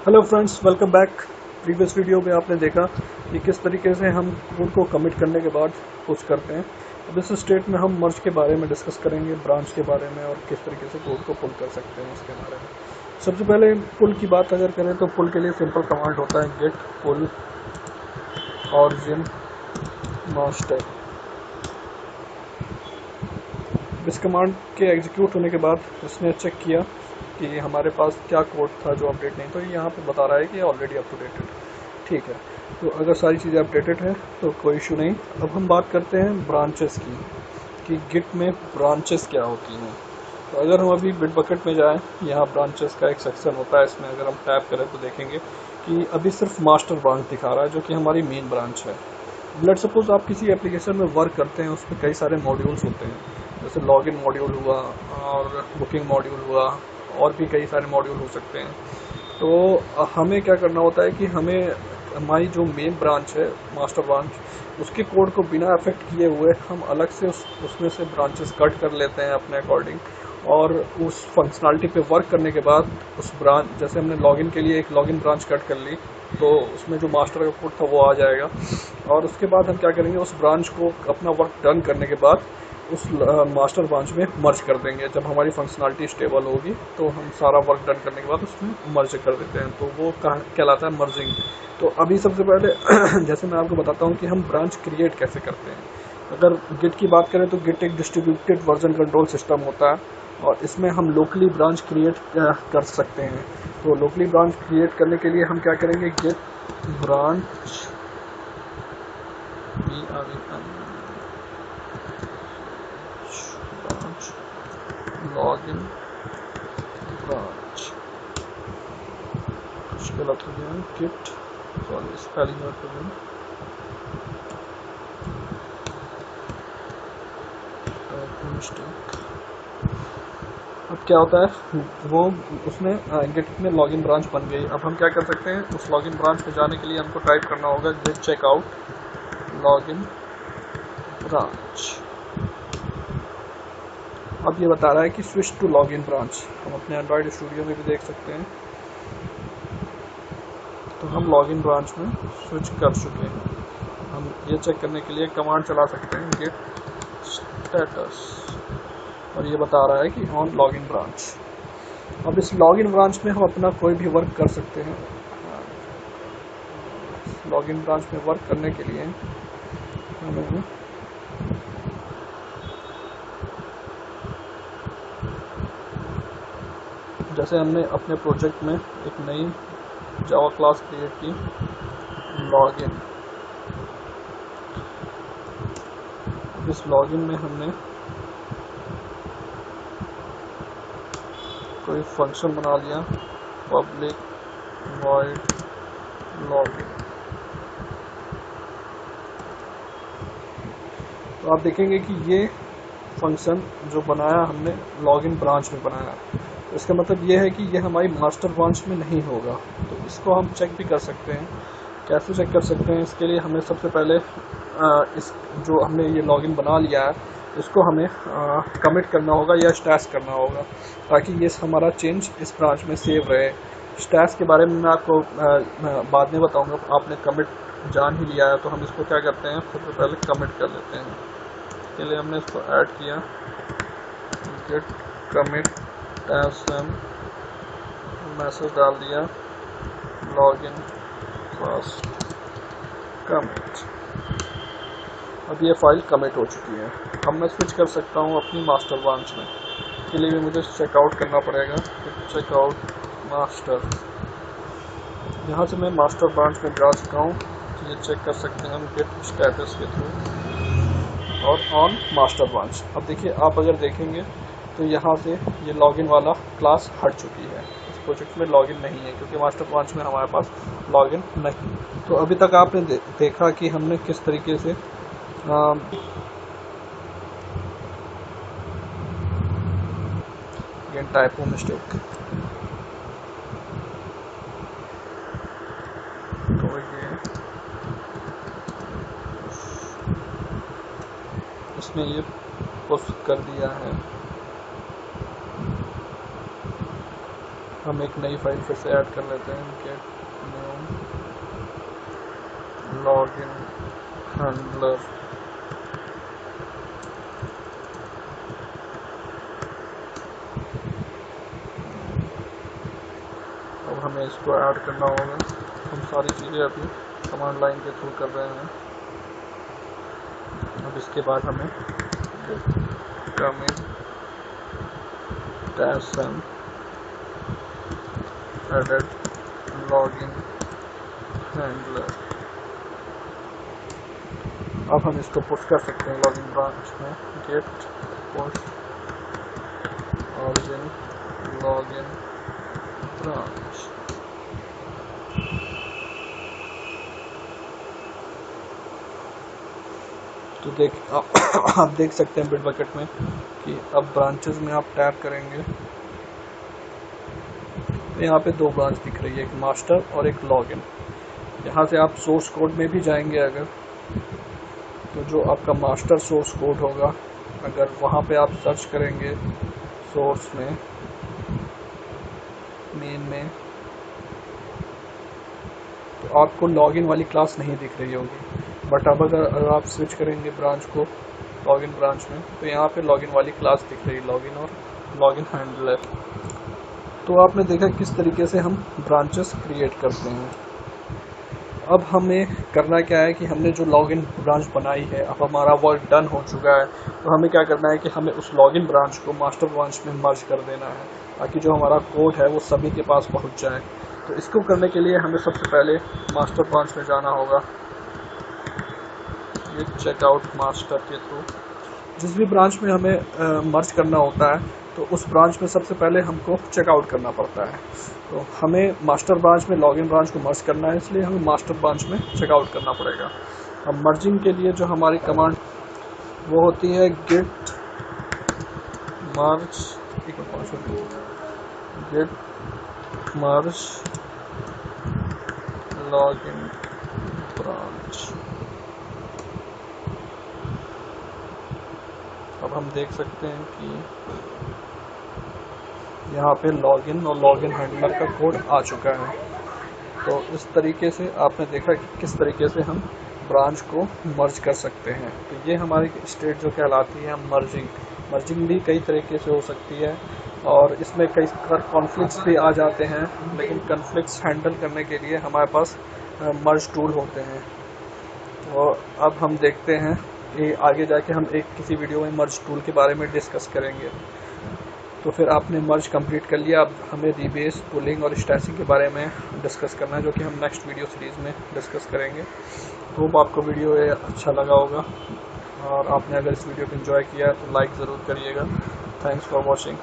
Hello friends, welcome back. Previous video में आपने देखा कि किस तरीके से हम कोड को कमिट करने के बाद पुश करते हैं। अब इस स्टेट में हम मर्ज के बारे में डिस्कस करेंगे, ब्रांच के बारे में और किस तरीके से कोड को पुल कर सकते हैं उसके बारे में। सबसे पहले पुल की बात अगर करें तो पुल के लिए सिंपल कमांड होता है गेट पुल ऑरिजिन मास्टर। इस कमांड के एग्जीक्यूट होने के बाद इसने चेक किया कि हमारे पास क्या कोड था जो अपडेट नहीं, तो यहाँ पे बता रहा है कि ऑलरेडी अप टू डेट है। ठीक है, तो अगर सारी चीज़ें अपडेटेड है तो कोई इशू नहीं। अब हम बात करते हैं ब्रांचेस की कि गिट में ब्रांचेस क्या होती हैं। तो अगर हम अभी बिटबकेट में जाएं, यहाँ ब्रांचेस का एक सेक्शन होता है। इसमें अगर हम टैप करें तो देखेंगे कि अभी सिर्फ मास्टर ब्रांच दिखा रहा है जो कि हमारी मेन ब्रांच है। लेट्स सपोज आप किसी एप्लीकेशन में वर्क करते हैं, उसमें कई सारे मॉड्यूल्स होते हैं, जैसे लॉगिन मॉड्यूल हुआ और बुकिंग मॉड्यूल हुआ और भी कई सारे मॉड्यूल हो सकते हैं। तो हमें क्या करना होता है कि हमें हमारी जो मेन ब्रांच है, मास्टर ब्रांच, उसके कोड को बिना अफेक्ट किए हुए हम अलग से उसमें से ब्रांचेस कट कर लेते हैं अपने अकॉर्डिंग, और उस फंक्शनलिटी पे वर्क करने के बाद उस ब्रांच, जैसे हमने लॉगिन के लिए एक लॉगिन ब्रांच कट कर ली तो उसमें जो मास्टर का कोड था वो आ जाएगा। और उसके बाद हम क्या करेंगे, उस ब्रांच को अपना वर्क डन करने के बाद उस मास्टर ब्रांच में मर्ज कर देंगे। जब हमारी फंक्शनलिटी स्टेबल होगी तो हम सारा वर्क डन करने के बाद उसमें मर्ज कर देते हैं, तो वो कहलाता है मर्जिंग। तो अभी सबसे पहले जैसे मैं आपको बताता हूँ कि हम ब्रांच क्रिएट कैसे करते हैं। अगर गिट की बात करें तो गिट एक डिस्ट्रीब्यूटेड वर्जन कंट्रोल सिस्टम होता है और इसमें हम लोकली ब्रांच क्रिएट कर सकते हैं। तो लोकली ब्रांच क्रिएट करने के लिए हम क्या करेंगे, गिट ब्रांच लॉगिन ब्रांच, कुछ गलत हो गया, गिट सॉरी स्पेलिंग मिस्टेक। अब क्या होता है, वो उसमें गिट में लॉगिन ब्रांच बन गई। अब हम क्या कर सकते हैं, उस लॉगिन ब्रांच में जाने के लिए हमको टाइप करना होगा गिट चेकआउट लॉगिन ब्रांच। अब ये बता रहा है कि स्विच टू लॉगिन ब्रांच। हम अपने एंड्रॉयड स्टूडियो में भी देख सकते हैं, तो हम लॉगिन ब्रांच में स्विच कर चुके हैं। हम ये चेक करने के लिए कमांड चला सकते हैं गेट स्टेटस, और ये बता रहा है कि ऑन लॉगिन ब्रांच। अब इस लॉगिन ब्रांच में हम अपना कोई भी वर्क कर सकते हैं। लॉगिन ब्रांच में वर्क करने के लिए हमें जैसे हमने अपने प्रोजेक्ट में एक नई जावा क्लास क्रिएट की लॉगिन। इस लॉगिन में हमने कोई फंक्शन बना लिया पब्लिक वॉइड लॉगिन। तो आप देखेंगे कि ये फंक्शन जो बनाया हमने लॉगिन ब्रांच में बनाया, तो इसका मतलब ये है कि ये हमारी मास्टर ब्रांच में नहीं होगा। तो इसको हम चेक भी कर सकते हैं। कैसे चेक कर सकते हैं, इसके लिए हमें सबसे पहले इस जो हमने ये लॉगिन बना लिया है इसको हमें कमिट करना होगा या स्टैश करना होगा, ताकि ये हमारा चेंज इस ब्रांच में सेव रहे। स्टैश के बारे में मैं आपको बाद में बताऊंगा। आपने कमिट जान ही लिया है, तो हम इसको क्या करते हैं, सबसे पहले कमिट कर लेते हैं। इसके लिए हमने इसको ऐड किया गेट कमिट एसएम, मैसेज डाल दिया लॉगिन फर्स्ट कमिट। अब ये फाइल कमिट हो चुकी है। अब मैं स्विच कर सकता हूँ अपनी मास्टर ब्रांच में। इसके लिए भी मुझे चेकआउट करना पड़ेगा, चेकआउट मास्टर। यहाँ से मैं मास्टर ब्रांच में जा चुका हूँ, तो ये चेक कर सकते हैं हम गेट स्टेटस के थ्रू और ऑन मास्टर ब्रांच। अब देखिए, आप अगर देखेंगे तो यहाँ से ये लॉगिन वाला क्लास हट चुकी है। इस प्रोजेक्ट में लॉगिन नहीं है क्योंकि मास्टर ब्रांच में हमारे पास लॉगिन नहीं। तो अभी तक आपने देखा कि हमने किस तरीके से टाइपो मिस्टेक तो इसमें ये पोस्ट कर दिया है। हम एक नई फाइल फिर से ऐड कर लेते हैं, गेट न्यू लॉगिन हैंडलर। अब हमें इसको ऐड करना होगा। हम सारी चीज़ें अभी कमांड लाइन के थ्रू कर रहे हैं। अब इसके बाद हमें commit -m added login handler. अब हम इसको पुश कर सकते हैं लॉगिन ब्रांच में, git push origin login branch. तो आप देख सकते हैं बिटबकेट में कि अब ब्रांचेस में आप टैप करेंगे तो यहाँ पे दो ब्रांच दिख रही है, एक मास्टर और एक लॉगिन। यहाँ से आप सोर्स कोड में भी जाएंगे अगर, तो जो आपका मास्टर सोर्स कोड होगा, अगर वहाँ पे आप सर्च करेंगे सोर्स में मेन में, तो आपको लॉगिन वाली क्लास नहीं दिख रही होगी। बट अब अगर आप स्विच करेंगे ब्रांच को लॉगिन ब्रांच में, तो यहाँ पे लॉगिन वाली क्लास दिख रही है, लॉगिन और लॉगिन हैंडलर। तो आपने देखा किस तरीके से हम ब्रांचेस क्रिएट करते हैं। अब हमें करना क्या है कि हमने जो लॉगिन ब्रांच बनाई है, अब हमारा वर्क डन हो चुका है, तो हमें क्या करना है कि हमें उस लॉगिन ब्रांच को मास्टर ब्रांच में मर्ज कर देना है, ताकि जो हमारा कोड है वो सभी के पास पहुंच जाए। तो इसको करने के लिए हमें सबसे पहले मास्टर ब्रांच में जाना होगा, ये चेकआउट मास्टर के थ्रू। जिस भी ब्रांच में हमें मर्ज करना होता है, तो उस ब्रांच में सबसे पहले हमको चेकआउट करना पड़ता है। तो हमें मास्टर ब्रांच में लॉगिन ब्रांच को मर्ज करना है, इसलिए हमें मास्टर ब्रांच में चेकआउट करना पड़ेगा। अब मर्जिंग के लिए जो हमारी कमांड वो होती है गिट मर्ज लॉगिन ब्रांच। अब हम देख सकते हैं कि यहाँ पे लॉगिन और लॉगिन हैंडलर का कोड आ चुका है। तो इस तरीके से आपने देखा कि किस तरीके से हम ब्रांच को मर्ज कर सकते हैं। तो ये हमारी स्टेट जो कहलाती है मर्जिंग। मर्जिंग भी कई तरीके से हो सकती है और इसमें कई कॉन्फ्लिक्ट्स भी आ जाते हैं, लेकिन कॉन्फ्लिक्ट्स हैंडल करने के लिए हमारे पास मर्ज टूल होते हैं। और अब हम देखते हैं कि आगे जाके हम किसी वीडियो में मर्ज टूल के बारे में डिस्कस करेंगे। तो फिर आपने मर्ज कंप्लीट कर लिया, अब हमें रीबेस, पुलिंग और स्टैशिंग के बारे में डिस्कस करना है, जो कि हम नेक्स्ट वीडियो सीरीज़ में डिस्कस करेंगे। होप आपको वीडियो अच्छा लगा होगा, और आपने अगर इस वीडियो को एंजॉय किया है तो लाइक ज़रूर करिएगा। Thanks for watching.